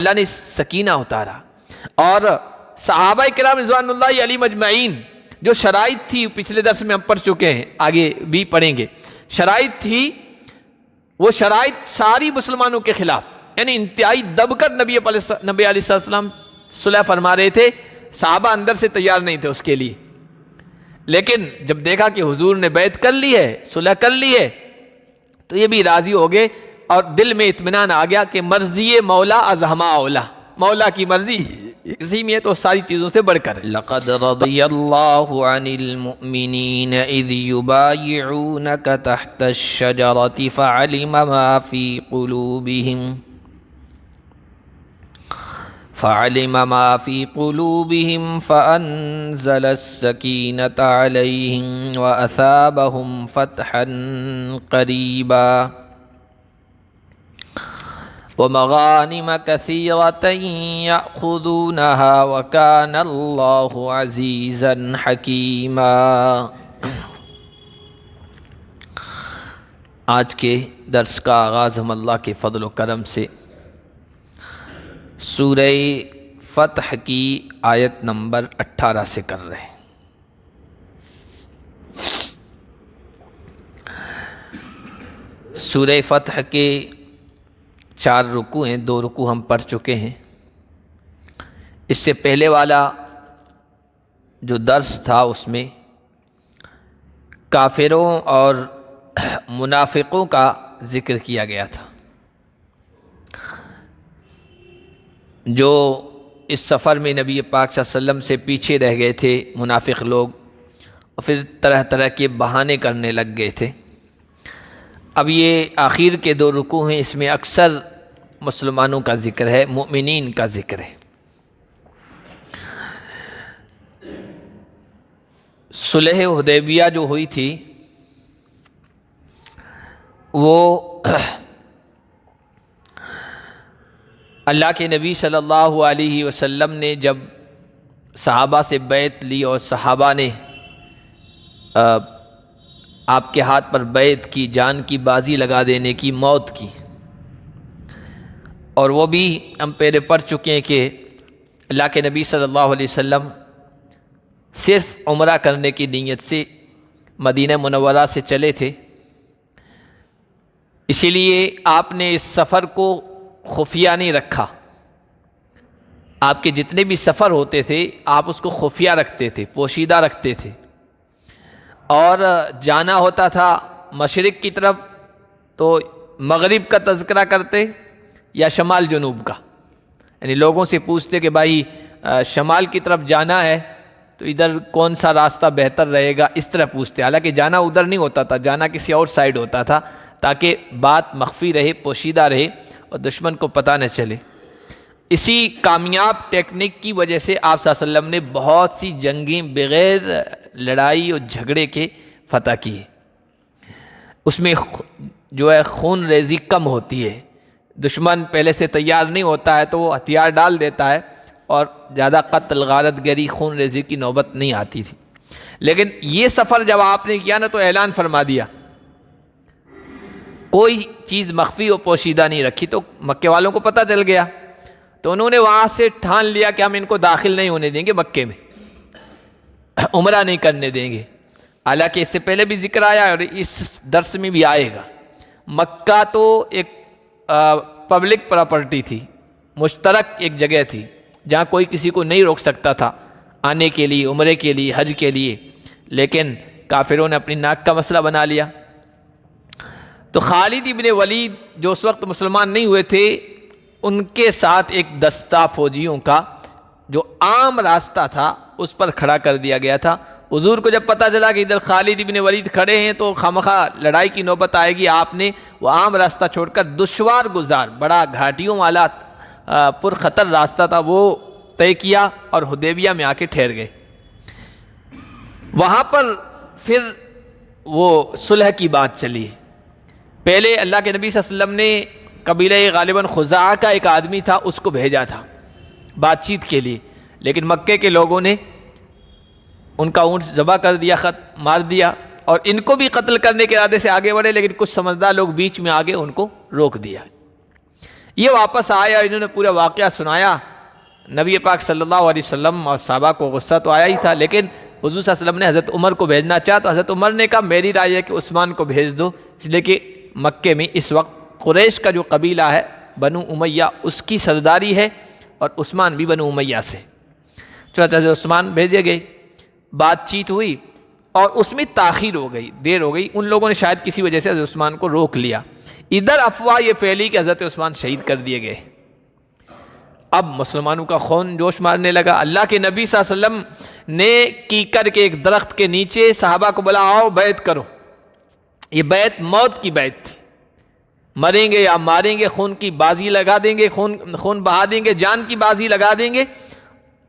اللہ نے سکینہ اتارا، اور صحابہ کرام رضوان اللہ علیہم اجمعین جو شرائط تھی، پچھلے درس میں ہم پڑھ چکے ہیں، آگے بھی پڑھیں گے، شرائط تھی، وہ شرائط ساری مسلمانوں کے خلاف، یعنی انتہائی دب کر نبی علیہ السلام صلح فرما رہے تھے، صحابہ اندر سے تیار نہیں تھے اس کے لیے، لیکن جب دیکھا کہ حضور نے بیعت کر لی ہے، صلح کر لی ہے، تو یہ بھی راضی ہو گئے، اور دل میں اطمینان آ گیا کہ مرضی مولا از ہما اولا، مولا کی مرضی اسی میں ہے تو ساری چیزوں سے بڑھ کر۔ لقد رضي الله عن المؤمنين إذ يبايعونك تحت الشجرة فعلم ما في قلوبهم فأنزل السكينة عليهم وأثابهم فتحا قريبا ومغانم كثيرة يأخذونها وكان الله عزيزا حكيما۔ آج کے درس کا آغاز ہم اللہ کے فضل و کرم سے سورہ فتح کی آیت نمبر 18 سے کر رہے ہیں۔ سورہ فتح کے 4 رکوع ہیں، 2 رکوع ہم پڑھ چکے ہیں۔ اس سے پہلے والا جو درس تھا اس میں کافروں اور منافقوں کا ذکر کیا گیا تھا، جو اس سفر میں نبی پاک صلی اللہ علیہ وسلم سے پیچھے رہ گئے تھے منافق لوگ، اور پھر طرح طرح کے بہانے کرنے لگ گئے تھے۔ اب یہ آخر کے 2 رکوع ہیں، اس میں اکثر مسلمانوں کا ذکر ہے، مؤمنین کا ذکر ہے۔ صلح حدیبیہ جو ہوئی تھی وہ اللہ کے نبی صلی اللہ علیہ وسلم نے جب صحابہ سے بیعت لی، اور صحابہ نے آپ کے ہاتھ پر بیعت کی، جان کی بازی لگا دینے کی، موت کی، اور وہ بھی ہم پہلے پڑھ چکے ہیں کہ اللہ کے نبی صلی اللہ علیہ وسلم صرف عمرہ کرنے کی نیت سے مدینہ منورہ سے چلے تھے، اسی لیے آپ نے اس سفر کو خفیہ نہیں رکھا۔ آپ کے جتنے بھی سفر ہوتے تھے آپ اس کو خفیہ رکھتے تھے، پوشیدہ رکھتے تھے، اور جانا ہوتا تھا مشرق کی طرف تو مغرب کا تذکرہ کرتے یا شمال جنوب کا، یعنی لوگوں سے پوچھتے کہ بھائی شمال کی طرف جانا ہے تو ادھر کون سا راستہ بہتر رہے گا، اس طرح پوچھتے، حالانکہ جانا ادھر نہیں ہوتا تھا، جانا کسی اور سائیڈ ہوتا تھا تاکہ بات مخفی رہے، پوشیدہ رہے اور دشمن کو پتہ نہ چلے۔ اسی کامیاب ٹیکنیک کی وجہ سے آپ صلی اللہ علیہ وسلم نے بہت سی جنگیں بغیر لڑائی اور جھگڑے کے فتح کی، اس میں جو ہے خون ریزی کم ہوتی ہے، دشمن پہلے سے تیار نہیں ہوتا ہے تو وہ ہتھیار ڈال دیتا ہے، اور زیادہ قتل، غارت گری، خون ریزی کی نوبت نہیں آتی تھی۔ لیکن یہ سفر جب آپ نے کیا نا تو اعلان فرما دیا، کوئی چیز مخفی و پوشیدہ نہیں رکھی، تو مکے والوں کو پتہ چل گیا، تو انہوں نے وہاں سے ٹھان لیا کہ ہم ان کو داخل نہیں ہونے دیں گے، مکے میں عمرہ نہیں کرنے دیں گے۔ حالانکہ اس سے پہلے بھی ذکر آیا اور اس درس میں بھی آئے گا، مکہ تو ایک پبلک پراپرٹی تھی، مشترک ایک جگہ تھی جہاں کوئی کسی کو نہیں روک سکتا تھا آنے کے لیے، عمرے کے لیے، حج کے لیے، لیکن کافروں نے اپنی ناک کا مسئلہ بنا لیا۔ تو خالد ابن ولید جو اس وقت مسلمان نہیں ہوئے تھے، ان کے ساتھ ایک دستہ فوجیوں کا جو عام راستہ تھا اس پر کھڑا کر دیا گیا تھا۔ حضور کو جب پتہ چلا کہ ادھر خالد ابن ولید کھڑے ہیں تو خامخواہ لڑائی کی نوبت آئے گی، آپ نے وہ عام راستہ چھوڑ کر دشوار گزار، بڑا گھاٹیوں والا پر خطر راستہ تھا، وہ طے کیا اور حدیبیہ میں آ کے ٹھہر گئے۔ وہاں پر پھر وہ صلح کی بات چلی۔ پہلے اللہ کے نبی صلی اللہ علیہ وسلم نے قبیلہ غالباً خزاعہ کا ایک آدمی تھا، اس کو بھیجا تھا بات چیت کے لیے، لیکن مکے کے لوگوں نے ان کا اونٹ ذبح کر دیا، مار دیا، اور ان کو بھی قتل کرنے کے ارادے سے آگے بڑھے، لیکن کچھ سمجھدار لوگ بیچ میں آگے ان کو روک دیا۔ یہ واپس آئے اور انہوں نے پورا واقعہ سنایا. نبی پاک صلی اللہ علیہ وسلم اور صحابہ کو غصہ تو آیا ہی تھا، لیکن حضور صلی اللہ علیہ وسلم نے حضرت عمر کو بھیجنا چاہا تو حضرت عمر نے کہا میری رائے ہے کہ عثمان کو بھیج دو، اس لیے کہ مکے میں اس وقت قریش کا جو قبیلہ ہے بنو امیہ اس کی سرداری ہے اور عثمان بھی بنو امیہ سے. چنانچہ حضرت عثمان بھیجے گئے، بات چیت ہوئی اور اس میں تاخیر ہو گئی، دیر ہو گئی. ان لوگوں نے شاید کسی وجہ سے حضرت عثمان کو روک لیا. ادھر افواہ یہ پھیلی کہ حضرت عثمان شہید کر دیے گئے. اب مسلمانوں کا خون جوش مارنے لگا. اللہ کے نبی صلی اللہ علیہ وسلم نے کیکر کے ایک درخت کے نیچے صحابہ کو بولا آؤ بیعت کرو. یہ بیعت موت کی بیعت تھی، مریں گے یا ماریں گے، خون کی بازی لگا دیں گے، خون بہا دیں گے، جان کی بازی لگا دیں گے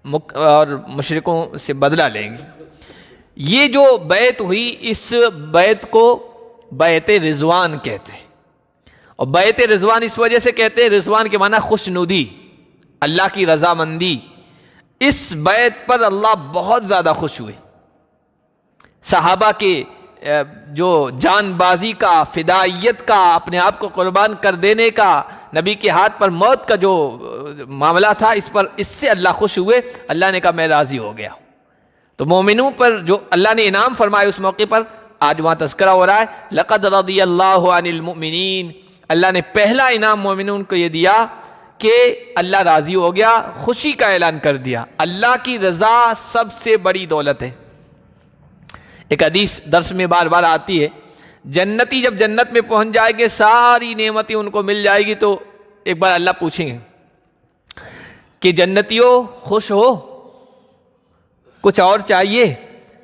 اور مشرکوں سے بدلہ لیں گے. یہ جو بیعت ہوئی اس بیعت کو بیعت رضوان کہتے ہیں. اور بیعت رضوان اس وجہ سے کہتے ہیں، رضوان کے معنی خوشنودی، اللہ کی رضامندی. اس بیعت پر اللہ بہت زیادہ خوش ہوئے. صحابہ کے جو جان بازی کا، فدائیت کا، اپنے آپ کو قربان کر دینے کا، نبی کے ہاتھ پر موت کا جو معاملہ تھا اس سے اللہ خوش ہوئے. اللہ نے کہا میں راضی ہو گیا. تو مومنوں پر جو اللہ نے انعام فرمائے اس موقع پر آج وہاں تذکرہ ہو رہا ہے. لقد رضی اللہ عن المؤمنین، اللہ نے پہلا انعام مومنون کو یہ دیا کہ اللہ راضی ہو گیا، خوشی کا اعلان کر دیا. اللہ کی رضا سب سے بڑی دولت ہے. ایک حدیث درس میں بار بار آتی ہے، جنتی جب جنت میں پہنچ جائے گے ساری نعمتیں ان کو مل جائے گی تو ایک بار اللہ پوچھیں گے کہ جنتیوں خوش ہو، کچھ اور چاہیے؟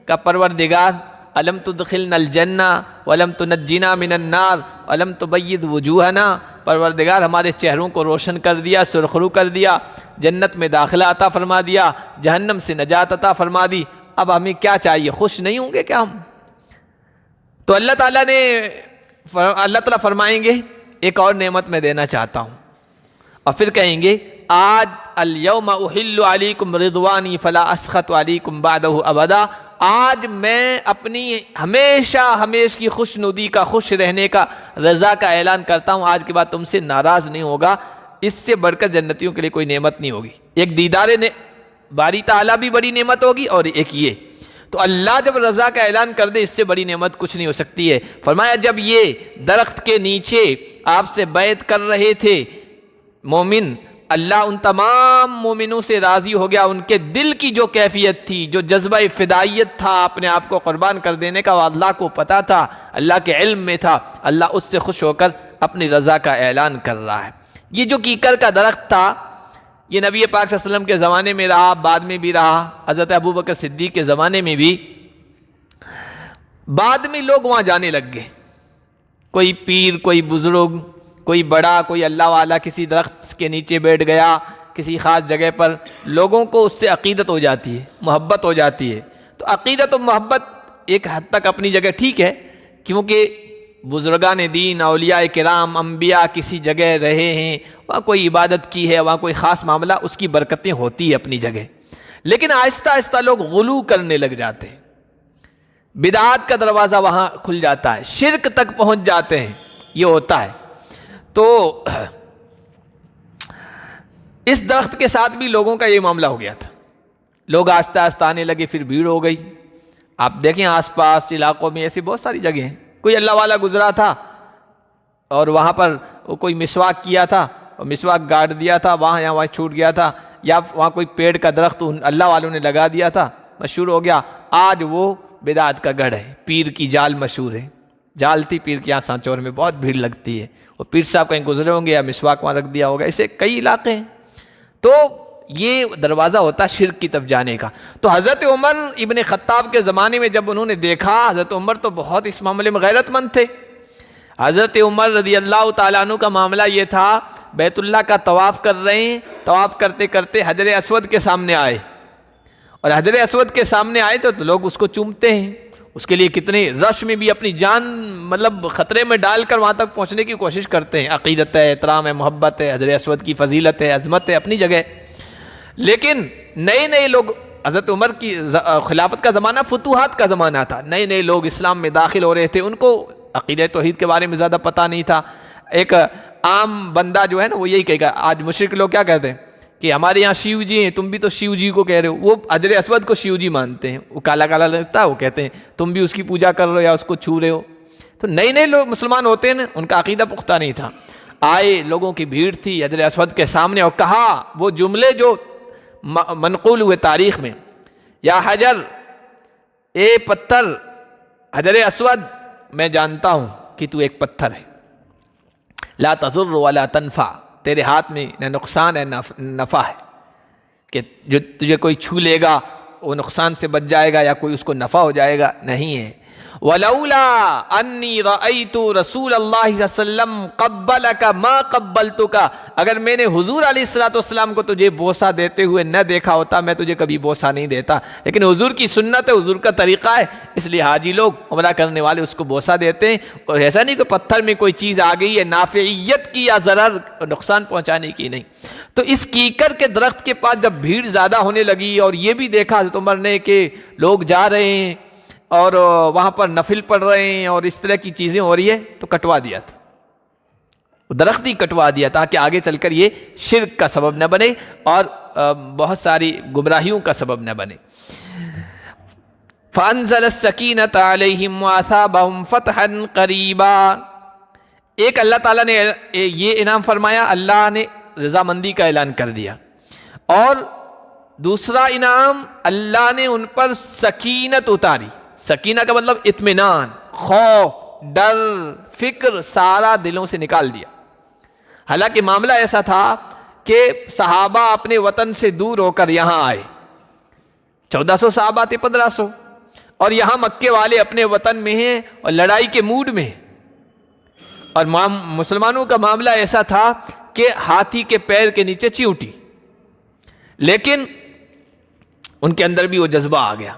کہ پروردگار الم تدخلنا الجنہ ولم تنجنا من النار ولم تبید وجوہنا، پروردگار ہمارے چہروں کو روشن کر دیا، سرخرو کر دیا، جنت میں داخلہ عطا فرما دیا، جہنم سے نجات عطا فرما دی، اب ہمیں کیا چاہیے؟ خوش نہیں ہوں گے کیا ہم؟ تو اللہ تعالیٰ فرمائیں گے ایک اور نعمت میں دینا چاہتا ہوں، اور پھر کہیں گے آج الیوم احل علیکم رضوانی فلا اسخط علیکم بعدہ ابدا، آج میں اپنی ہمیشہ کی خوش ندی کا، خوش رہنے کا، رضا کا اعلان کرتا ہوں، آج کے بعد تم سے ناراض نہیں ہوگا. اس سے بڑھ کر جنتیوں کے لیے کوئی نعمت نہیں ہوگی. ایک دیدار باری تعالیٰ بھی بڑی نعمت ہوگی اور ایک یہ. تو اللہ جب رضا کا اعلان کر دے اس سے بڑی نعمت کچھ نہیں ہو سکتی ہے. فرمایا جب یہ درخت کے نیچے آپ سے بیعت کر رہے تھے مومن، اللہ ان تمام مومنوں سے راضی ہو گیا. ان کے دل کی جو کیفیت تھی، جو جذبہ فدائیت تھا اپنے آپ کو قربان کر دینے کا، وہ اللہ کو پتہ تھا، اللہ کے علم میں تھا. اللہ اس سے خوش ہو کر اپنی رضا کا اعلان کر رہا ہے. یہ جو کیکر کا درخت تھا یہ نبی پاک صلی اللہ علیہ وسلم کے زمانے میں رہا، بعد میں بھی رہا، حضرت ابوبکر صدیق کے زمانے میں بھی. بعد میں لوگ وہاں جانے لگ گئے، کوئی پیر، کوئی بزرگ، کوئی بڑا، کوئی اللہ والا کسی درخت کے نیچے بیٹھ گیا کسی خاص جگہ پر، لوگوں کو اس سے عقیدت ہو جاتی ہے، محبت ہو جاتی ہے. تو عقیدت و محبت ایک حد تک اپنی جگہ ٹھیک ہے، کیونکہ بزرگان دین، اولیاء کرام، انبیاء کسی جگہ رہے ہیں، وہاں کوئی عبادت کی ہے، وہاں کوئی خاص معاملہ، اس کی برکتیں ہوتی ہیں اپنی جگہ. لیکن آہستہ آہستہ لوگ غلو کرنے لگ جاتے ہیں، بدعات کا دروازہ وہاں کھل جاتا ہے، شرک تک پہنچ جاتے ہیں، یہ ہوتا ہے. تو اس درخت کے ساتھ بھی لوگوں کا یہ معاملہ ہو گیا تھا. لوگ آہستہ آہستہ آنے لگے، پھر بھیڑ ہو گئی. آپ دیکھیں آس پاس علاقوں میں ایسی بہت ساری جگہیں ہیں، کوئی اللہ والا گزرا تھا اور وہاں پر کوئی مسواک کیا تھا اور مسواک گاڑ دیا تھا، وہاں چھوٹ گیا تھا، یا وہاں کوئی پیڑ کا درخت اللہ والوں نے لگا دیا تھا، مشہور ہو گیا. آج وہ بدعت کا گڑھ ہے. پیر کی جال مشہور ہے، جال تھی پیر کے یہاں سانچور میں، بہت بھیڑ لگتی ہے. وہ پیر صاحب کہیں گزرے ہوں گے یا مسواک وہاں رکھ دیا ہوگا. ایسے کئی علاقے ہیں. تو یہ دروازہ ہوتا شرک کی طرف جانے کا. تو حضرت عمر ابن خطاب کے زمانے میں جب انہوں نے دیکھا، حضرت عمر تو بہت اس معاملے میں غیرت مند تھے. حضرت عمر رضی اللہ تعالیٰ عنہ کا معاملہ یہ تھا، بیت اللہ کا طواف کر رہے ہیں، طواف کرتے کرتے حجر اسود کے سامنے آئے، اور حجر اسود کے سامنے آئے تو لوگ اس کو چومتے ہیں. اس کے لیے کتنے رش میں بھی اپنی جان خطرے میں ڈال کر وہاں تک پہنچنے کی کوشش کرتے ہیں. عقیدت ہے، احترام ہے، محبت ہے، حجر اسود کی فضیلت ہے، عظمت ہے اپنی جگہ. لیکن نئے لوگ، حضرت عمر کی خلافت کا زمانہ فتوحات کا زمانہ تھا، نئے لوگ اسلام میں داخل ہو رہے تھے، ان کو عقیدہ توحید کے بارے میں زیادہ پتہ نہیں تھا. ایک عام بندہ جو ہے نا وہ یہی کہے گا. آج مشرک لوگ کیا کہتے ہیں کہ ہمارے یہاں شیو جی ہیں, تم بھی تو شیو جی کو کہہ رہے ہو. وہ حجر اسود کو شیو جی مانتے ہیں, وہ کالا کالا لگتا ہے, وہ کہتے ہیں تم بھی اس کی پوجا کر رہے ہو یا اس کو چھو رہے ہو. تو نئے نئے لوگ مسلمان ہوتے ہیں نا, ان کا عقیدہ پختہ نہیں تھا. آئے, لوگوں کی بھیڑ تھی حجر اسود کے سامنے, اور کہا وہ جملے جو منقول ہوئے تاریخ میں, یا حجر, اے پتھر, حجر اسود, میں جانتا ہوں کہ تو ایک پتھر ہے, لا تضر ولا تنفع, تیرے ہاتھ میں نہ نقصان ہے نہ نفع ہے, کہ جو تجھے کوئی چھو لے گا وہ نقصان سے بچ جائے گا یا کوئی اس کو نفع ہو جائے گا, نہیں ہے. وَلَوْلَا أَنِّي رَأَيْتُ رَسُولَ اللَّهِ صلی اللہ علیہ وسلم قَبَّلَكَ مَا قَبَّلْتُكَ, اگر میں نے حضور علیہ السلام کو تجھے بوسہ دیتے ہوئے نہ دیکھا ہوتا میں تجھے کبھی بوسہ نہیں دیتا. لیکن حضور کی سنت ہے, حضور کا طریقہ ہے, اس لیے حاجی لوگ, عمرہ کرنے والے اس کو بوسہ دیتے ہیں. اور ایسا نہیں کہ پتھر میں کوئی چیز آ گئی ہے نافعیت کی یا ضرر نقصان پہنچانے کی, نہیں. تو اس کیکر کے درخت کے پاس جب بھیڑ زیادہ ہونے لگی اور یہ بھی دیکھا حضرت عمر نے کہ لوگ جا رہے ہیں اور وہاں پر نفل پڑھ رہے ہیں اور اس طرح کی چیزیں ہو رہی ہے, تو کٹوا دیا تھا, درخت ہی کٹوا دیا تاکہ آگے چل کر یہ شرک کا سبب نہ بنے اور بہت ساری گمراہیوں کا سبب نہ بنے. فَأَنزَلَ السَّكِينَةَ عَلَيْهِمْ وَأَثَابَهُمْ فَتْحًا قَرِيبًا. ایک اللہ تعالیٰ نے یہ انعام فرمایا, اللہ نے رضامندی کا اعلان کر دیا, اور دوسرا انعام اللہ نے ان پر سکینت اتاری. سکینہ کا مطلب اطمینان, خوف, ڈر, فکر سارا دلوں سے نکال دیا. حالانکہ معاملہ ایسا تھا کہ صحابہ اپنے وطن سے دور ہو کر یہاں آئے, 1400 صحابہ تھے, 1500, اور یہاں مکے والے اپنے وطن میں ہیں اور لڑائی کے موڈ میں ہیں. اور مسلمانوں کا معاملہ ایسا تھا کہ ہاتھی کے پیر کے نیچے چیونٹی, لیکن ان کے اندر بھی وہ جذبہ آ گیا.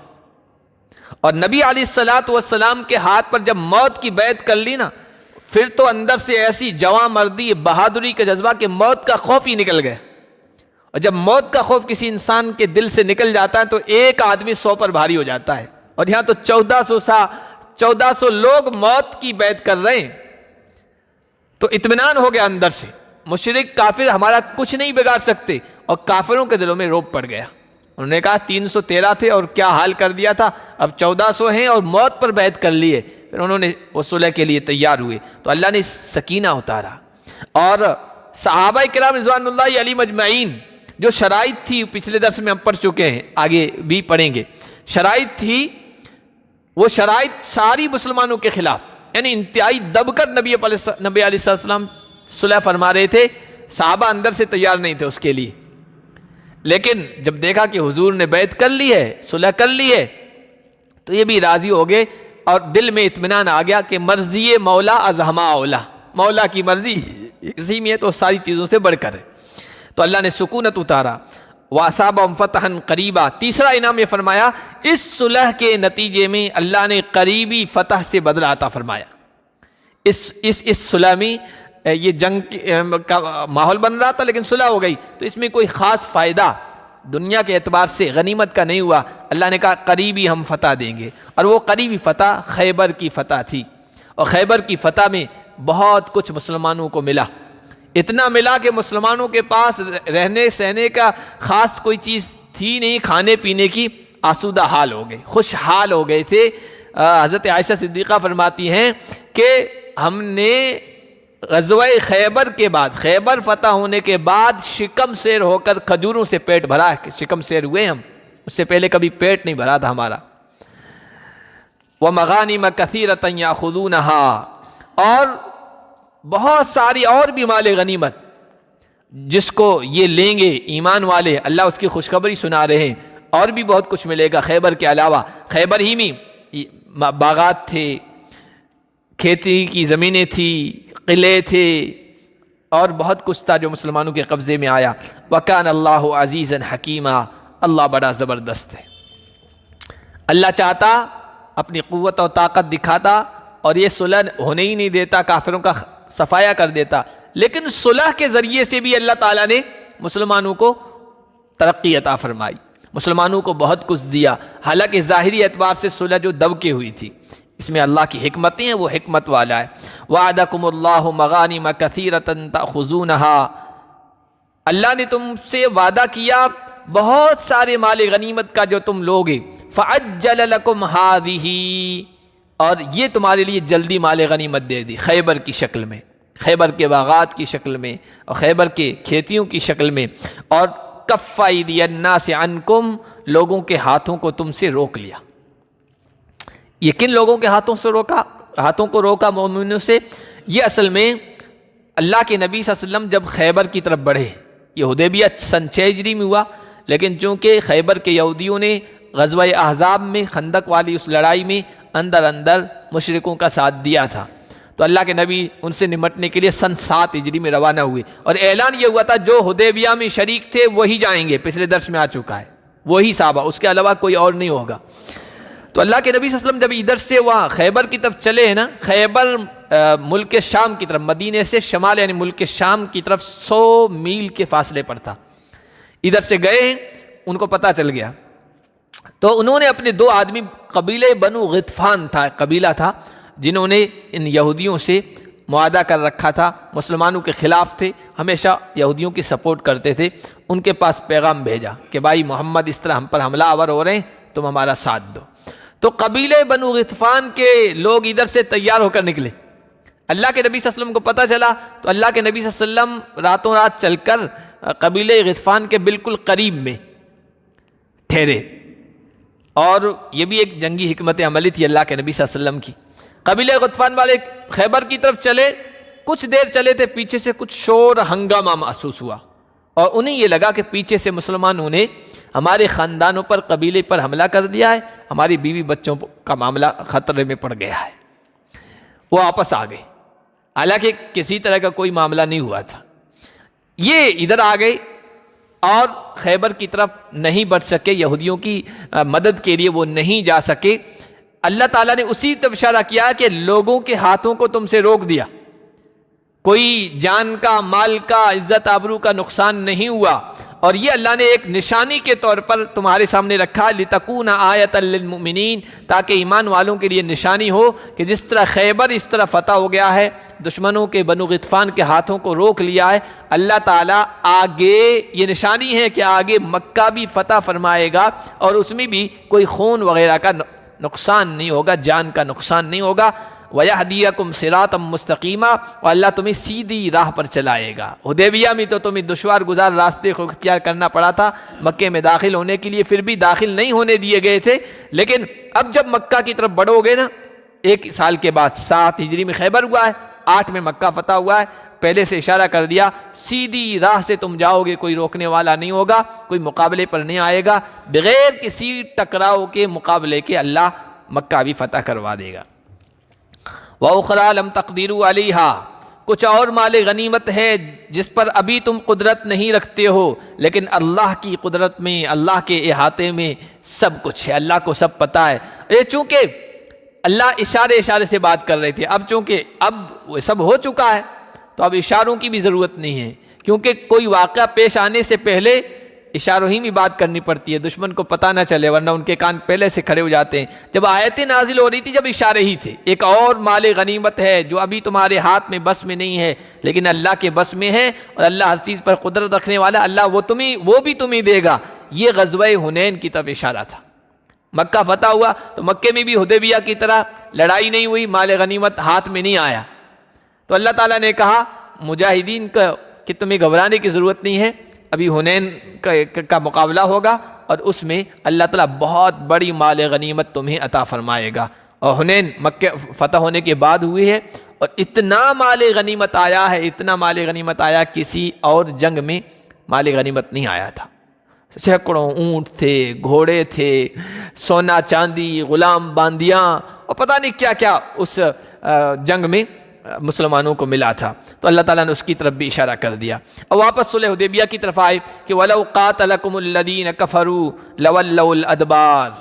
اور نبی علیہ السلام کے ہاتھ پر جب موت کی بیعت کر لی نا, پھر تو اندر سے ایسی جواں مردی, بہادری کا جذبہ کہ موت کا خوف ہی نکل گیا. اور جب موت کا خوف کسی انسان کے دل سے نکل جاتا ہے تو ایک آدمی 100 پر بھاری ہو جاتا ہے, اور یہاں تو 1400 لوگ موت کی بیعت کر رہے ہیں. تو اطمینان ہو گیا اندر سے, مشرک کافر ہمارا کچھ نہیں بگاڑ سکتے, اور کافروں کے دلوں میں رعب پڑ گیا. انہوں نے کہا 313 تھے اور کیا حال کر دیا تھا, اب 1400 ہیں اور موت پر بیعت کر لیے. پھر انہوں نے وہ صلح کے لیے تیار ہوئے, تو اللہ نے سکینہ اتارا. اور صحابہ کرام رضوان اللہ علیہ مجمعین, جو شرائط تھی پچھلے درس میں ہم پڑھ چکے ہیں, آگے بھی پڑھیں گے, شرائط تھی, وہ شرائط ساری مسلمانوں کے خلاف, یعنی انتہائی دب کر نبی علیہ السلام صلح فرما رہے تھے. صحابہ اندر سے تیار نہیں تھے اس کے لیے, لیکن جب دیکھا کہ حضور نے بیعت کر لی ہے, صلح کر لی ہے, تو یہ بھی راضی ہو گئے, اور دل میں اطمینان آ گیا کہ مرضی مولا از ہما اولا, مولا کی مرضی اسی میں ہے تو ساری چیزوں سے بڑھ کر ہے. تو اللہ نے سکونت اتارا. وَأَثَابَهُمْ فَتْحًا قَرِيبًا. تیسرا انعام یہ فرمایا, اس صلح کے نتیجے میں اللہ نے قریبی فتح سے بدلہ عطا فرمایا. اس صلح میں یہ جنگ کا ماحول بن رہا تھا, لیکن صلح ہو گئی, تو اس میں کوئی خاص فائدہ دنیا کے اعتبار سے غنیمت کا نہیں ہوا. اللہ نے کہا قریبی ہم فتح دیں گے, اور وہ قریبی فتح خیبر کی فتح تھی. اور خیبر کی فتح میں بہت کچھ مسلمانوں کو ملا, اتنا ملا کہ مسلمانوں کے پاس رہنے سہنے کا خاص کوئی چیز تھی نہیں, کھانے پینے کی آسودہ حال ہو گئے, خوشحال ہو گئے تھے. حضرت عائشہ صدیقہ فرماتی ہیں کہ ہم نے غزوہ خیبر کے بعد, خیبر فتح ہونے کے بعد شکم سیر ہو کر کھجوروں سے پیٹ بھرا, شکم سیر ہوئے ہم, اس سے پہلے کبھی پیٹ نہیں بھرا تھا ہمارا. وَمَغَانِمَ كَثِيرَةً يَأْخُذُونَهَا, اور بہت ساری اور بھی مال غنیمت جس کو یہ لیں گے ایمان والے, اللہ اس کی خوشخبری سنا رہے ہیں, اور بھی بہت کچھ ملے گا خیبر کے علاوہ. خیبر ہی میں باغات تھے, کھیتی کی زمینیں تھی, قلعے تھے, اور بہت کچھ تھا جو مسلمانوں کے قبضے میں آیا. وَكَانَ اللَّهُ عَزِيزًا حَكِيمًا, اللہ بڑا زبردست ہے. اللہ چاہتا اپنی قوت اور طاقت دکھاتا اور یہ صلح ہونے ہی نہیں دیتا, کافروں کا صفایا کر دیتا, لیکن صلح کے ذریعے سے بھی اللہ تعالیٰ نے مسلمانوں کو ترقی عطا فرمائی, مسلمانوں کو بہت کچھ دیا. حالانکہ ظاہری اعتبار سے صلح جو دب کے ہوئی تھی, اس میں اللہ کی حکمتیں ہیں، وہ حکمت والا ہے۔ وعدکم اللہ مغانم کثیرۃ تأخذونها، اللہ نے تم سے وعدہ کیا بہت سارے مال غنیمت کا جو تم لوگے، فعجل لکم ہذہ، اور یہ تمہارے لیے جلدی مال غنیمت دے دی، خیبر کی شکل میں، خیبر کے باغات کی شکل میں، اور خیبر کے کھیتیوں کی شکل میں، اور کف ایدی الناس عنکم، لوگوں کے ہاتھوں کو تم سے روک لیا۔ یہ کن لوگوں کے ہاتھوں سے روکا؟ ہاتھوں کو روکا مومنوں سے۔ یہ اصل میں اللہ کے نبی صلی اللہ علیہ وسلم جب خیبر کی طرف بڑھے، یہ حدیبیہ سن 6 ہجری میں ہوا، لیکن چونکہ خیبر کے یہودیوں نے غزوہ احزاب میں، خندق والی اس لڑائی میں اندر اندر مشرکوں کا ساتھ دیا تھا، تو اللہ کے نبی ان سے نمٹنے کے لیے سن 7 ہجری میں روانہ ہوئے، اور اعلان یہ ہوا تھا جو حدیبیہ میں شریک تھے وہی جائیں گے، پچھلے درس میں آ چکا ہے، وہی صحابہ، اس کے علاوہ کوئی اور نہیں ہوگا۔ تو اللہ کے نبی صلی اللہ علیہ وسلم جب ادھر سے وہاں خیبر کی طرف چلے ہیں نا، خیبر ملک شام کی طرف، مدینے سے شمال یعنی ملک شام کی طرف 100 میل کے فاصلے پر تھا، ادھر سے گئے ہیں، ان کو پتہ چل گیا، تو انہوں نے اپنے 2 آدمی، قبیلہ بنو غطفان تھا، قبیلہ تھا، جنہوں نے ان یہودیوں سے معاہدہ کر رکھا تھا، مسلمانوں کے خلاف تھے، ہمیشہ یہودیوں کی سپورٹ کرتے تھے، ان کے پاس پیغام بھیجا کہ بھائی محمد اس طرح ہم پر حملہ آور ہو رہے ہیں، تم ہمارا ساتھ دو۔ تو قبیلہ بنو غطفان کے لوگ ادھر سے تیار ہو کر نکلے، اللہ کے نبی صلی اللہ علیہ وسلم کو پتہ چلا، تو اللہ کے نبی صلی اللہ علیہ وسلم راتوں رات چل کر قبیلہ غطفان کے بالکل قریب میں ٹھہرے، اور یہ بھی ایک جنگی حکمت عملی تھی اللہ کے نبی صلی اللہ علیہ وسلم کی۔ قبیلہ غطفان والے خیبر کی طرف چلے، کچھ دیر چلے تھے، پیچھے سے کچھ شور ہنگامہ محسوس ہوا، اور انہیں یہ لگا کہ پیچھے سے مسلمانوں نے ہمارے خاندانوں پر، قبیلے پر حملہ کر دیا ہے، ہماری بیوی بچوں کا معاملہ خطرے میں پڑ گیا ہے۔ وہ واپس آ گئے، حالانکہ کسی طرح کا کوئی معاملہ نہیں ہوا تھا۔ یہ ادھر آ گئے اور خیبر کی طرف نہیں بڑھ سکے، یہودیوں کی مدد کے لیے وہ نہیں جا سکے۔ اللہ تعالیٰ نے اسی طرف اشارہ کیا کہ لوگوں کے ہاتھوں کو تم سے روک دیا، کوئی جان کا، مال کا، عزت آبرو کا نقصان نہیں ہوا، اور یہ اللہ نے ایک نشانی کے طور پر تمہارے سامنے رکھا، لِتَكُونَ آیَةً لِّلْمُؤْمِنِينَ، تاکہ ایمان والوں کے لیے نشانی ہو کہ جس طرح خیبر اس طرح فتح ہو گیا ہے، دشمنوں کے بنو غطفان کے ہاتھوں کو روک لیا ہے، اللہ تعالیٰ آگے یہ نشانی ہے کہ آگے مکہ بھی فتح فرمائے گا، اور اس میں بھی کوئی خون وغیرہ کا نقصان نہیں ہوگا، جان کا نقصان نہیں ہوگا۔ وَيَهْدِيَكُمْ صِرَاطًا مُسْتَقِيمًا، اور اللہ تمہیں سیدھی راہ پر چلائے گا۔ حدیبیہ میں تو تمہیں دشوار گزار راستے کو اختیار کرنا پڑا تھا مکے میں داخل ہونے کے لیے، پھر بھی داخل نہیں ہونے دیے گئے تھے، لیکن اب جب مکہ کی طرف بڑھو گے نا، 1 سال کے بعد 7 ہجری میں خیبر ہوا ہے، 8 میں مکہ فتح ہوا ہے، پہلے سے اشارہ کر دیا سیدھی راہ سے تم جاؤ گے، کوئی روکنے والا نہیں ہوگا، کوئی مقابلے پر نہیں آئے گا، بغیر کسی ٹکراؤ کے، مقابلے کے اللہ مکہ بھی فتح کروا دے گا۔ وَأُخْرَىٰ لَمْ تَقْدِرُوا عَلَيْهَا، کچھ اور مال غنیمت ہے جس پر ابھی تم قدرت نہیں رکھتے ہو، لیکن اللہ کی قدرت میں، اللہ کے احاطے میں سب کچھ ہے، اللہ کو سب پتہ ہے۔ یہ چونکہ اللہ اشارے سے بات کر رہے تھے، اب چونکہ اب وہ سب ہو چکا ہے تو اب اشاروں کی بھی ضرورت نہیں ہے، کیونکہ کوئی واقعہ پیش آنے سے پہلے اشاروں ہی میں بات کرنی پڑتی ہے، دشمن کو پتہ نہ چلے، ورنہ ان کے کان پہلے سے کھڑے ہو جاتے ہیں۔ جب آیتیں نازل ہو رہی تھی، جب اشارے ہی تھے، ایک اور مال غنیمت ہے جو ابھی تمہارے ہاتھ میں، بس میں نہیں ہے، لیکن اللہ کے بس میں ہے، اور اللہ ہر چیز پر قدرت رکھنے والا، اللہ وہ بھی تمہیں دے گا۔ یہ غزوہ حنین کی طرف اشارہ تھا۔ مکہ فتح ہوا تو مکے میں بھی حدیبیہ کی طرح لڑائی نہیں ہوئی، مال غنیمت ہاتھ میں نہیں آیا، تو اللہ تعالیٰ نے کہا مجاہدین کہ تمہیں گھبرانے کی ضرورت نہیں ہے، ابھی حنین کا مقابلہ ہوگا، اور اس میں اللہ تعالیٰ بہت بڑی مال غنیمت تمہیں عطا فرمائے گا۔ اور حنین مکہ فتح ہونے کے بعد ہوئی ہے، اور اتنا مال غنیمت آیا ہے، اتنا مال غنیمت آیا، کسی اور جنگ میں مال غنیمت نہیں آیا تھا۔ سینکڑوں اونٹ تھے، گھوڑے تھے، سونا چاندی، غلام باندیاں، اور پتہ نہیں کیا کیا اس جنگ میں مسلمانوں کو ملا تھا، تو اللہ تعالیٰ نے اس کی طرف بھی اشارہ کر دیا۔ اور واپس صلح حدیبیہ کی طرف آئے کہ وَلَوْ قَاتَلَكُمُ الَّذِينَ كَفَرُوا لَوَلَّوُا الْأَدْبَارَ،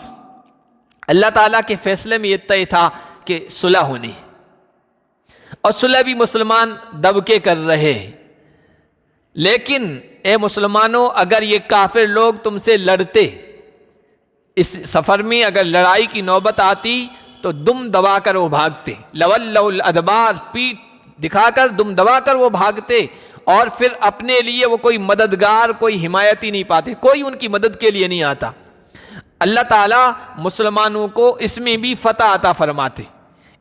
اللہ تعالیٰ کے فیصلے میں یہ طے تھا کہ صلح ہونی، اور صلح بھی مسلمان دب کے کر رہے، لیکن اے مسلمانوں، اگر یہ کافر لوگ تم سے لڑتے، اس سفر میں اگر لڑائی کی نوبت آتی تو دم دبا کر وہ بھاگتے، لولوا الادبار، پیٹ دکھا کر دم دبا کر وہ بھاگتے، اور پھر اپنے لیے وہ کوئی مددگار، کوئی حمایتی نہیں پاتے، کوئی ان کی مدد کے لیے نہیں آتا۔ اللہ تعالیٰ مسلمانوں کو اس میں بھی فتح عطا فرماتے،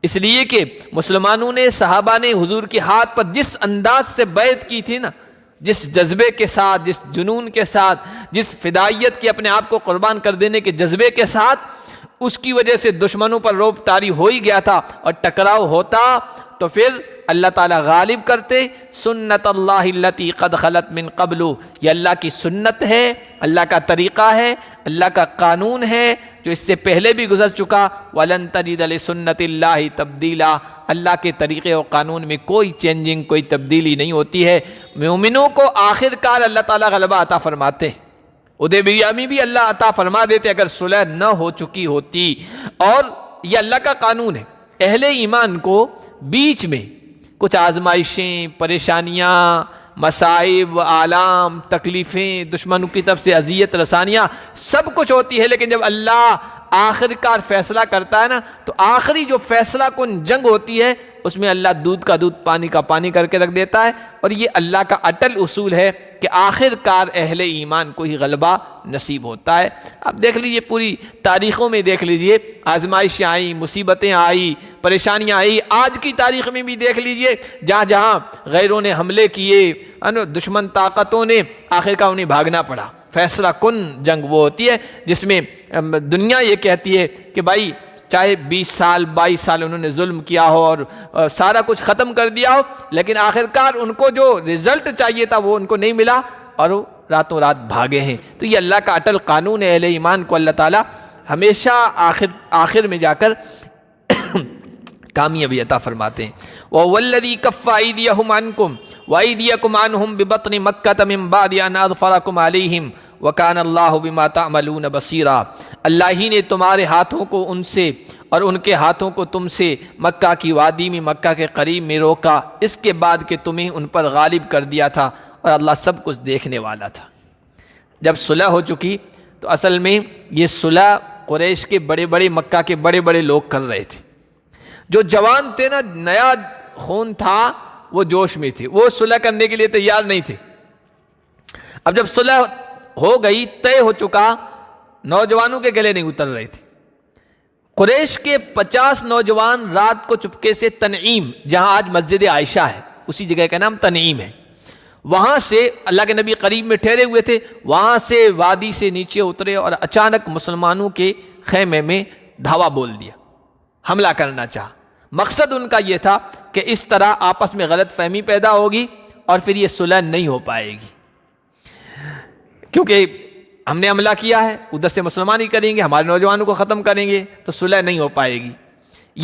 اس لیے کہ مسلمانوں نے، صحابہ نے حضور کے ہاتھ پر جس انداز سے بیعت کی تھی نا، جس جذبے کے ساتھ، جس جنون کے ساتھ، جس فدائیت کے اپنے آپ کو قربان کر دینے کے جذبے کے ساتھ، اس کی وجہ سے دشمنوں پر رعب طاری ہو ہی گیا تھا، اور ٹکراؤ ہوتا تو پھر اللہ تعالیٰ غالب کرتے۔ سنت اللہ التی قد خلت من قبل، یہ اللہ کی سنت ہے، اللہ کا طریقہ ہے، اللہ کا قانون ہے جو اس سے پہلے بھی گزر چکا۔ وَلَن تَجِدَ لِسُنَّتِ اللَّهِ تَبْدِيلًا، اللہ کے طریقے و قانون میں کوئی چینجنگ، کوئی تبدیلی نہیں ہوتی ہے۔ مومنوں کو آخر کار اللہ تعالیٰ غلبہ عطا فرماتے ہیں۔ حدیبیہ میں بھی اللہ عطا فرما دیتے اگر صلح نہ ہو چکی ہوتی، اور یہ اللہ کا قانون ہے۔ اہل ایمان کو بیچ میں کچھ آزمائشیں، پریشانیاں، مصائب، آلام، تکلیفیں، دشمنوں کی طرف سے اذیت رسانیاں، سب کچھ ہوتی ہے، لیکن جب اللہ آخر کار فیصلہ کرتا ہے نا، تو آخری جو فیصلہ کن جنگ ہوتی ہے اس میں اللہ دودھ کا دودھ، پانی کا پانی کر کے رکھ دیتا ہے، اور یہ اللہ کا اٹل اصول ہے کہ آخر کار اہل ایمان کو ہی غلبہ نصیب ہوتا ہے۔ اب دیکھ لیجئے پوری تاریخوں میں دیکھ لیجئے، آزمائشیں آئیں، مصیبتیں آئی، پریشانیاں آئی، آج کی تاریخ میں بھی دیکھ لیجئے، جہاں جہاں غیروں نے حملے کیے، دشمن طاقتوں نے، آخر کار انہیں بھاگنا پڑا۔ فیصلہ کن جنگ وہ ہوتی ہے جس میں دنیا یہ کہتی ہے کہ بھائی چاہے 20 سال 22 سال انہوں نے ظلم کیا ہو اور سارا کچھ ختم کر دیا ہو، لیکن آخرکار ان کو جو رزلٹ چاہیے تھا وہ ان کو نہیں ملا، اور وہ راتوں رات بھاگے ہیں۔ تو یہ اللہ کا اٹل قانون ہے۔ اہل ایمان کو اللہ تعالیٰ ہمیشہ آخر میں جا کر کامیابی عطا فرماتے ہیں۔ وَهُوَ الَّذِي كَفَّ أَيْدِيَهُمْ عَنْكُمْ وَأَيْدِيَكُمْ عَنْهُمْ بِبَطْنِ مَكَّةَ مِنْ بَعْدِ أَنْ أَظْفَرَكُمْ عَلَيْهِمْ وَكَانَ اللَّهُ بِمَا تَعْمَلُونَ بَصِيرًا، اللہ ہی نے تمہارے ہاتھوں کو ان سے اور ان کے ہاتھوں کو تم سے مکہ کی وادی میں، مکہ کے قریب میں روکا، اس کے بعد کہ تمہیں ان پر غالب کر دیا تھا، اور اللہ سب کچھ دیکھنے والا تھا۔ جب صلح ہو چکی تو اصل میں یہ صلح قریش کے بڑے بڑے، مکہ کے بڑے بڑے لوگ کر رہے تھے۔ جو جوان تھے نا، نیا خون تھا، وہ جوش میں تھے، وہ صلح کرنے کے لیے تیار نہیں تھے۔ اب جب صلح ہو گئی، طے ہو چکا، نوجوانوں کے گلے نہیں اتر رہے تھے۔ قریش کے 50 نوجوان رات کو چپکے سے تنعیم، جہاں آج مسجد عائشہ ہے، اسی جگہ کا نام تنعیم ہے، وہاں سے اللہ کے نبی قریب میں ٹھہرے ہوئے تھے، وہاں سے وادی سے نیچے اترے اور اچانک مسلمانوں کے خیمے میں دھاوا بول دیا، حملہ کرنا چاہا۔ مقصد ان کا یہ تھا کہ اس طرح آپس میں غلط فہمی پیدا ہوگی اور پھر یہ صلح نہیں ہو پائے گی، کیونکہ ہم نے حملہ کیا ہے، ادھر سے مسلمان ہی کریں گے، ہمارے نوجوانوں کو ختم کریں گے تو صلح نہیں ہو پائے گی،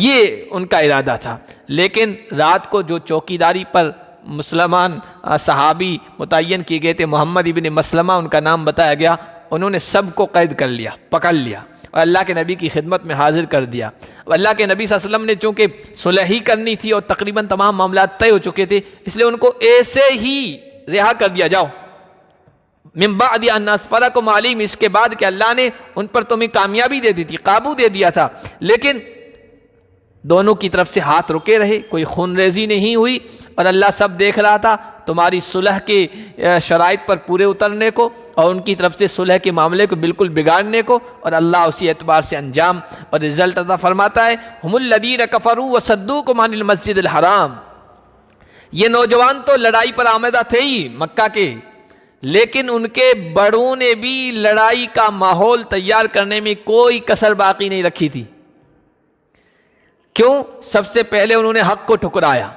یہ ان کا ارادہ تھا۔ لیکن رات کو جو چوکیداری پر مسلمان صحابی متعین کیے گئے تھے، محمد ابن مسلمہ ان کا نام بتایا گیا، انہوں نے سب کو قید کر لیا، پکڑ لیا اور اللہ کے نبی کی خدمت میں حاضر کر دیا۔ اللہ کے نبی صلی اللہ علیہ وسلم نے چونکہ صلح ہی کرنی تھی اور تقریباً تمام معاملات طے ہو چکے تھے، اس لیے ان کو ایسے ہی رہا کر دیا، جاؤ من بعد ان اظفرکم علیہم، اس کے بعد کہ اللہ نے ان پر تمہیں کامیابی دے دی تھی، قابو دے دیا تھا، لیکن دونوں کی طرف سے ہاتھ رکے رہے، کوئی خون ریزی نہیں ہوئی، اور اللہ سب دیکھ رہا تھا تمہاری صلح کے شرائط پر پورے اترنے کو اور ان کی طرف سے صلح کے معاملے کو بالکل بگاڑنے کو، اور اللہ اسی اعتبار سے انجام اور رزلٹ عطا فرماتا ہے۔ ہم الذین کفروا وصدوکم عن المسجد الحرام، یہ نوجوان تو لڑائی پر آمدہ تھے ہی مکہ کے، لیکن ان کے بڑوں نے بھی لڑائی کا ماحول تیار کرنے میں کوئی کسر باقی نہیں رکھی تھی۔ کیوں؟ سب سے پہلے انہوں نے حق کو ٹھکرایا،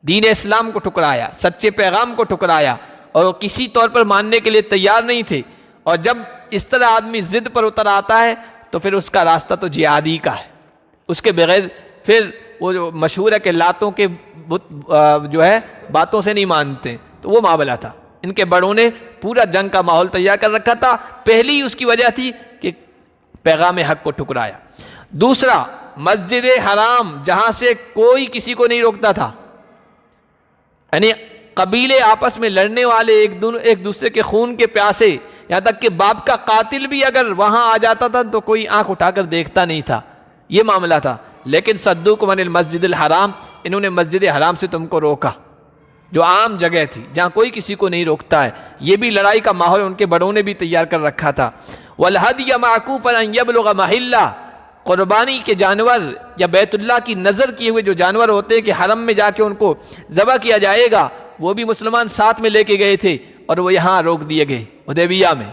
دین اسلام کو ٹھکرایا، سچے پیغام کو ٹھکرایا، اور کسی طور پر ماننے کے لیے تیار نہیں تھے۔ اور جب اس طرح آدمی ضد پر اتر آتا ہے تو پھر اس کا راستہ تو جہادی کا ہے، اس کے بغیر پھر وہ جو مشہور ہے کہ لاتوں کے جو ہے باتوں سے نہیں مانتے، تو وہ معاملہ تھا۔ ان کے بڑوں نے پورا جنگ کا ماحول تیار کر رکھا تھا، پہلی اس کی وجہ تھی کہ پیغام حق کو ٹھکرایا۔ دوسرا، مسجد حرام جہاں سے کوئی کسی کو نہیں روکتا تھا، یعنی قبیلے آپس میں لڑنے والے، ایک دوسرے کے خون کے پیاسے، یہاں تک کہ باپ کا قاتل بھی اگر وہاں آ جاتا تھا تو کوئی آنکھ اٹھا کر دیکھتا نہیں تھا۔ یہ معاملہ تھا. لیکن صدوکم عن المسجد الحرام، انہوں نے مسجد حرام سے تم کو روکا، جو عام جگہ تھی جہاں کوئی کسی کو نہیں روکتا ہے. یہ بھی لڑائی کا ماحول ان کے بڑوں نے بھی تیار کر رکھا تھا. والہدی معکوفا ان یبلغ محلہ، قربانی کے جانور یا بیت اللہ کی نظر کیے ہوئے جو جانور ہوتے ہیں کہ حرم میں جا کے ان کو ذبح کیا جائے گا، وہ بھی مسلمان ساتھ میں لے کے گئے تھے اور وہ یہاں روک دیے گئے حدیبیہ میں.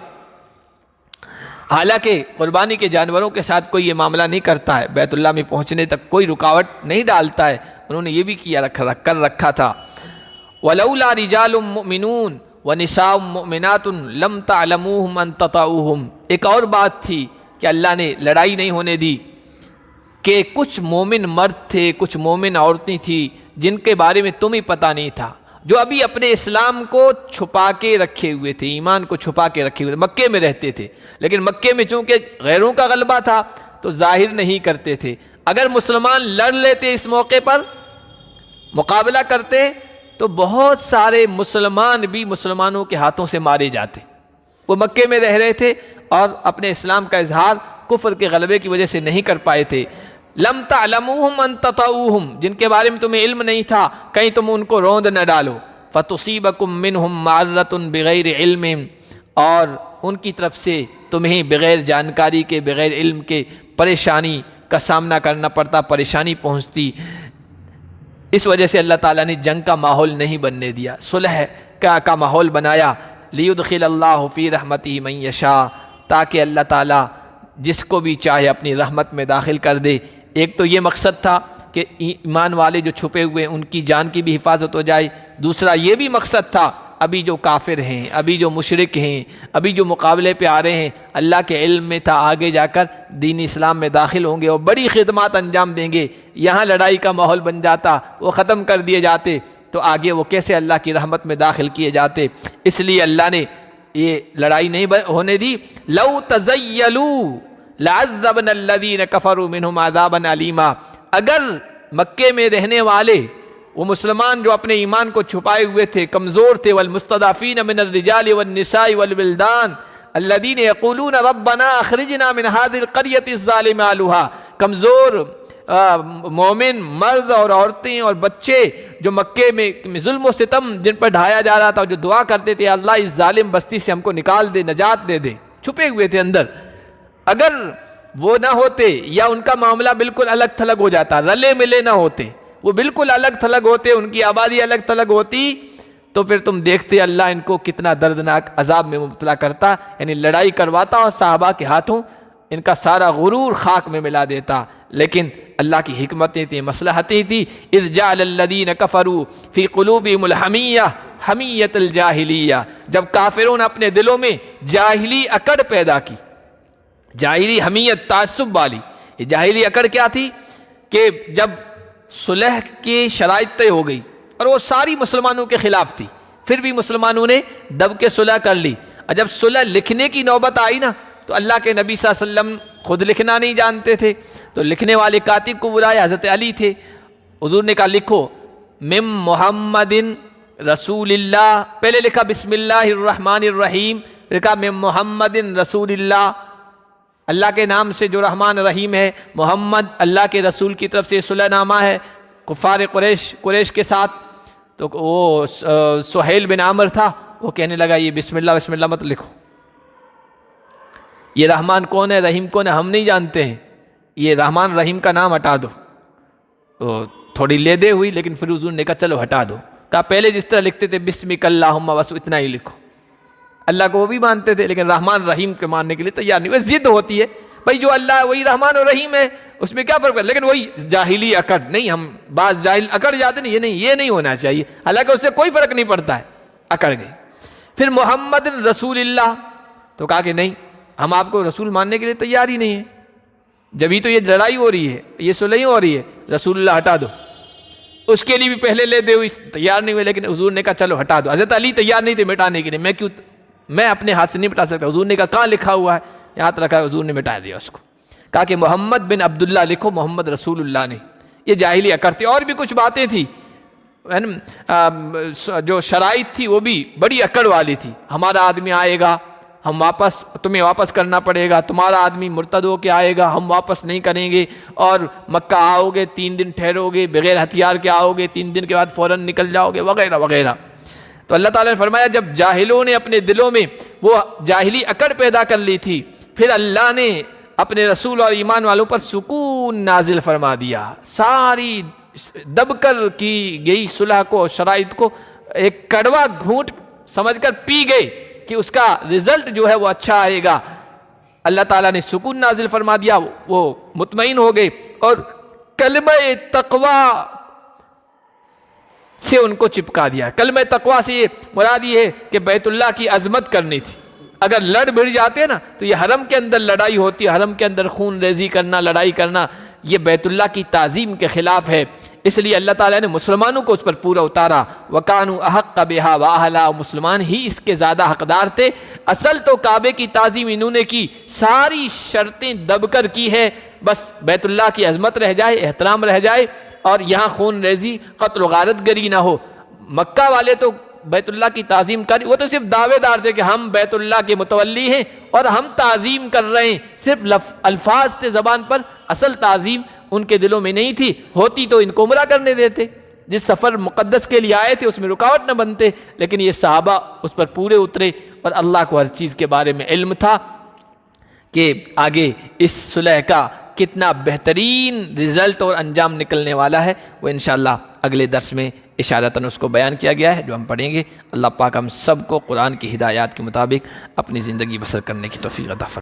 حالانکہ قربانی کے جانوروں کے ساتھ کوئی یہ معاملہ نہیں کرتا ہے، بیت اللہ میں پہنچنے تک کوئی رکاوٹ نہیں ڈالتا ہے. انہوں نے یہ بھی کیا کر رکھا تھا. وَلَوْلَا رِجَالٌ مُؤْمِنُونَ وَنِسَاءٌ مُؤْمِنَاتٌ لَمْ تَعْلَمُوهُمْ أَن تَطَئُوهُمْ. ایک اور بات تھی کہ اللہ نے لڑائی نہیں ہونے دی کہ کچھ مومن مرد تھے، کچھ مومن عورتیں تھیں جن کے بارے میں تمہیں پتہ نہیں تھا، جو ابھی اپنے اسلام کو چھپا کے رکھے ہوئے تھے، ایمان کو چھپا کے رکھے ہوئے تھے، مکے میں رہتے تھے. لیکن مکے میں چونکہ غیروں کا غلبہ تھا تو ظاہر نہیں کرتے تھے. اگر مسلمان لڑ لیتے اس موقع پر مقابلہ کرتے تو بہت سارے مسلمان بھی مسلمانوں کے ہاتھوں سے مارے جاتے. وہ مکے میں رہ رہے تھے اور اپنے اسلام کا اظہار کفر کے غلبے کی وجہ سے نہیں کر پائے تھے. لم تعلموہم ان تطؤوہم، جن کے بارے میں تمہیں علم نہیں تھا، کہیں تم ان کو روند نہ ڈالو. فتصیبکم منہم معرۃ بغیر علم، اور ان کی طرف سے تمہیں بغیر جانکاری کے، بغیر علم کے پریشانی کا سامنا کرنا پڑتا، پریشانی پہنچتی. اس وجہ سے اللہ تعالیٰ نے جنگ کا ماحول نہیں بننے دیا، صلح کا ماحول بنایا. لیدخل اللہ فی رحمتہ من یشاء، تاکہ اللہ تعالیٰ جس کو بھی چاہے اپنی رحمت میں داخل کر دے. ایک تو یہ مقصد تھا کہ ایمان والے جو چھپے ہوئے ان کی جان کی بھی حفاظت ہو جائے. دوسرا یہ بھی مقصد تھا ابھی جو کافر ہیں، ابھی جو مشرک ہیں، ابھی جو مقابلے پہ آ رہے ہیں، اللہ کے علم میں تھا آگے جا کر دین اسلام میں داخل ہوں گے اور بڑی خدمات انجام دیں گے. یہاں لڑائی کا ماحول بن جاتا، وہ ختم کر دیے جاتے تو آگے وہ کیسے اللہ کی رحمت میں داخل کیے جاتے. اس لیے اللہ نے یہ لڑائی نہیں ہونے دی. لو تزیلوا لعذبنا الذین کفروا منہم عذابا علیما، اگر مکے میں رہنے والے وہ مسلمان جو اپنے ایمان کو چھپائے ہوئے تھے، کمزور تھے، والمستضعفین من الرجال والنساء والولدان الذین یقولون ربنا اخرجنا من هذه القریۃ الظالم اہلھا، کمزور مومن مرد اور عورتیں اور بچے جو مکے میں ظلم و ستم جن پر ڈھایا جا رہا تھا، جو دعا کرتے تھے اللہ اس ظالم بستی سے ہم کو نکال دے، نجات دے دے، چھپے ہوئے تھے اندر. اگر وہ نہ ہوتے یا ان کا معاملہ بالکل الگ تھلگ ہو جاتا، رلے ملے نہ ہوتے، وہ بالکل الگ تھلگ ہوتے، ان کی آبادی الگ تھلگ ہوتی، تو پھر تم دیکھتے اللہ ان کو کتنا دردناک عذاب میں مبتلا کرتا، یعنی لڑائی کرواتا اور صحابہ کے ہاتھوں ان کا سارا غرور خاک میں ملا دیتا. لیکن اللہ کی حکمتیں تھیں، مصلحتیں تھیں. اذ جعل الذین کفروا فی قلوبہم الحمیہ حمیۃ الجاہلیہ، جب کافروں نے اپنے دلوں میں جاہلی اکڑ پیدا کی، جاہلی حمیت تعصب والی. یہ جاہلی اکڑ کیا تھی کہ جب صلح کی شرائط طے ہو گئی اور وہ ساری مسلمانوں کے خلاف تھی، پھر بھی مسلمانوں نے دب کے صلح کر لی. اور جب صلح لکھنے کی نوبت آئی نا تو اللہ کے نبی صلی اللہ علیہ وسلم خود لکھنا نہیں جانتے تھے، تو لکھنے والے کاتب کو بلایا، حضرت علی تھے. حضور نے کہا لکھو من محمد رسول اللہ، پہلے لکھا بسم اللہ الرحمن الرحیم، پھر کہا من محمد رسول اللہ، اللہ کے نام سے جو رحمان رحیم ہے، محمد اللہ کے رسول کی طرف سے صلح نامہ ہے کفار قریش کے ساتھ. تو وہ سہیل بن عامر تھا، وہ کہنے لگا یہ بسم اللہ مت لکھو، یہ رحمان کون ہے رحیم کون ہے ہم نہیں جانتے ہیں، یہ رحمان رحیم کا نام ہٹا دو. تو تھوڑی لے دے ہوئی، لیکن پھر حضور نے کہا چلو ہٹا دو. کہا پہلے جس طرح لکھتے تھے بسمک اللہم بس اتنا ہی لکھو. اللہ کو وہ بھی مانتے تھے لیکن رحمان رحیم کے ماننے کے لیے تیار نہیں. وہ ضد ہوتی ہے بھائی، جو اللہ ہے وہی رحمان اور رحیم ہے، اس میں کیا فرق ہے. لیکن وہی جاہلی اکڑ نہیں، ہم بعض جاہل اکڑ جاتے ہیں، یہ نہیں ہونا چاہیے، حالانکہ اس سے کوئی فرق نہیں پڑتا ہے، اکڑ گئی. پھر محمد رسول اللہ، تو کہا کہ نہیں، ہم آپ کو رسول ماننے کے لیے تیار ہی نہیں ہے، جبھی تو یہ لڑائی ہو رہی ہے، یہ صلح ہو رہی ہے، رسول اللہ ہٹا دو. اس کے لیے بھی پہلے لے دے ہوئی، تیار نہیں ہوئے، لیکن حضور نے کہا چلو ہٹا دو. حضرت علی تیار نہیں تھے مٹانے کے لیے، میں اپنے ہاتھ سے نہیں مٹا سکتا. حضور نے کہا کہاں لکھا ہوا ہے، یہاں رکھا ہے. حضور نے مٹا دیا اس کو، کہا کہ محمد بن عبداللہ لکھو، محمد رسول اللہ نے. یہ جاہلی اکڑ تھی. اور بھی کچھ باتیں تھیں، جو شرائط تھی وہ بھی بڑی اکڑ والی تھی. ہمارا آدمی آئے گا تمہیں واپس کرنا پڑے گا، تمہارا آدمی مرتد ہو کے آئے گا، ہم واپس نہیں کریں گے، اور مکہ آؤ گے 3 دن ٹھہرو گے، بغیر ہتھیار کے آؤ گے، 3 دن کے بعد فوراً نکل جاؤ گے، وغیرہ وغیرہ۔ تو اللہ تعالیٰ نے فرمایا جب جاہلوں نے اپنے دلوں میں وہ جاہلی اکڑ پیدا کر لی تھی، پھر اللہ نے اپنے رسول اور ایمان والوں پر سکون نازل فرما دیا، ساری دب کر کی گئی صلح کو، شرائط کو ایک کڑوا گھونٹ سمجھ کر پی گئے کہ اس کا رزلٹ جو ہے وہ اچھا آئے گا۔ اللہ تعالیٰ نے سکون نازل فرما دیا، وہ مطمئن ہو گئے، اور کلمہ تقوی سے ان کو چپکا دیا۔ کلمہ تقوی سے یہ مراد یہ ہے کہ بیت اللہ کی عظمت کرنی تھی۔ اگر لڑ بھڑ جاتے نا تو یہ حرم کے اندر لڑائی ہوتی ہے، حرم کے اندر خون ریزی کرنا، لڑائی کرنا، یہ بیت اللہ کی تعظیم کے خلاف ہے۔ اس لیے اللہ تعالیٰ نے مسلمانوں کو اس پر پورا اتارا، وَكَانُوا أَحَقَّ بِهَا وَأَهْلَهَا، مسلمان ہی اس کے زیادہ حقدار تھے۔ اصل تو کعبے کی تعظیم انہوں نے کی، ساری شرطیں دب کر کی ہے، بس بیت اللہ کی عظمت رہ جائے، احترام رہ جائے، اور یہاں خون ریزی، قتل و غارت گری نہ ہو۔ مکہ والے تو بیت اللہ کی تعظیم کر، وہ تو صرف دعوے دار تھے کہ ہم بیت اللہ کے متولی ہیں اور ہم تعظیم کر رہے ہیں، صرف الفاظ تھے زبان پر، اصل تعظیم ان کے دلوں میں نہیں تھی، ہوتی تو ان کو عمرہ کرنے دیتے، جس سفر مقدس کے لیے آئے تھے اس میں رکاوٹ نہ بنتے، لیکن یہ صحابہ اس پر پورے اترے، اور اللہ کو ہر چیز کے بارے میں علم تھا کہ آگے اس صلح کا کتنا بہترین رزلٹ اور انجام نکلنے والا ہے۔ وہ انشاءاللہ اگلے درس میں اشارتاً اس کو بیان کیا گیا ہے جو ہم پڑھیں گے۔ اللہ پاک ہم سب کو قرآن کی ہدایات کے مطابق اپنی زندگی بسر کرنے کی توفیق عطا فرمائے۔